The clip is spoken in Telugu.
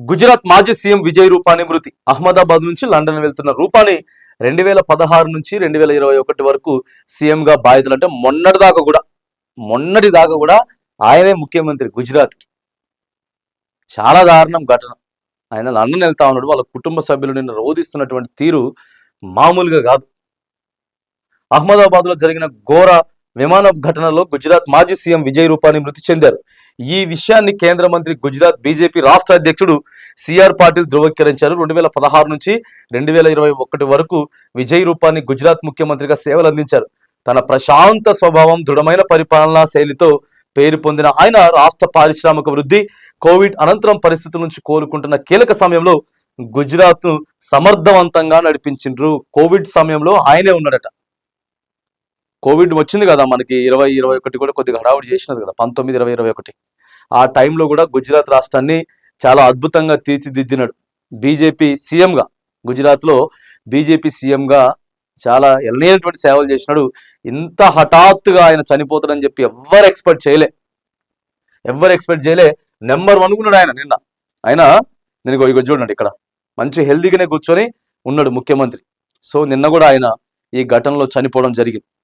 గుజరాత్ మాజీ సీఎం విజయ్ రూపానీ మృతి. అహ్మదాబాద్ నుంచి లండన్ వెళ్తున్న రూపానీ 2016 నుంచి 2021 వరకు సీఎంగా బాధ్యతలు. అంటే మొన్నటి దాకా కూడా ఆయనే ముఖ్యమంత్రి గుజరాత్కి. చాలా దారుణం ఘటన. ఆయన లండన్ వెళ్తా ఉన్నాడు, వాళ్ళ కుటుంబ సభ్యులు నిన్న రోధిస్తున్నటువంటి తీరు మామూలుగా కాదు. అహ్మదాబాద్ లో జరిగిన ఘోర విమాన ఘటనలో గుజరాత్ మాజీ సీఎం విజయ్ రూపానీ మృతి చెందారు. ఈ విషయాన్ని కేంద్ర మంత్రి గుజరాత్ బీజేపీ రాష్ట్ర అధ్యక్షుడు సిఆర్ పాటిల్ ధృవీకరించారు. 2016 నుంచి 2021 వరకు విజయ్ రూపానీ గుజరాత్ ముఖ్యమంత్రిగా సేవలు అందించారు. తన ప్రశాంత స్వభావం, దృఢమైన పరిపాలనా శైలితో పేరు పొందిన ఆయన రాష్ట్ర పారిశ్రామిక వృద్ధి, కోవిడ్ అనంతరం పరిస్థితుల నుంచి కోలుకుంటున్న కీలక సమయంలో గుజరాత్ ను సమర్థవంతంగా నడిపించిండ్రు. కోవిడ్ సమయంలో ఆయనే ఉన్నాడట. కోవిడ్ వచ్చింది కదా మనకి 2021 కూడా కొద్దిగా హడావుడి చేసినది కదా, 19, 20, 21. ఆ టైంలో కూడా గుజరాత్ రాష్ట్రాన్ని చాలా అద్భుతంగా తీర్చిదిద్దినాడు. బీజేపీ సీఎంగా, గుజరాత్లో బీజేపీ సీఎంగా చాలా ఎల్లనేటువంటి సేవలు చేసినాడు. ఇంత హఠాత్తుగా ఆయన చనిపోతాడని చెప్పి ఎవ్వరు ఎక్స్పెక్ట్ చేయలే. నెంబర్ 1 ఉన్నాడు ఆయన. నిన్న ఆయన నేను చూడండి, ఇక్కడ మంచి హెల్దీగానే కూర్చొని ఉన్నాడు ముఖ్యమంత్రి. సో నిన్న కూడా ఆయన ఈ ఘటనలో చనిపోవడం జరిగింది.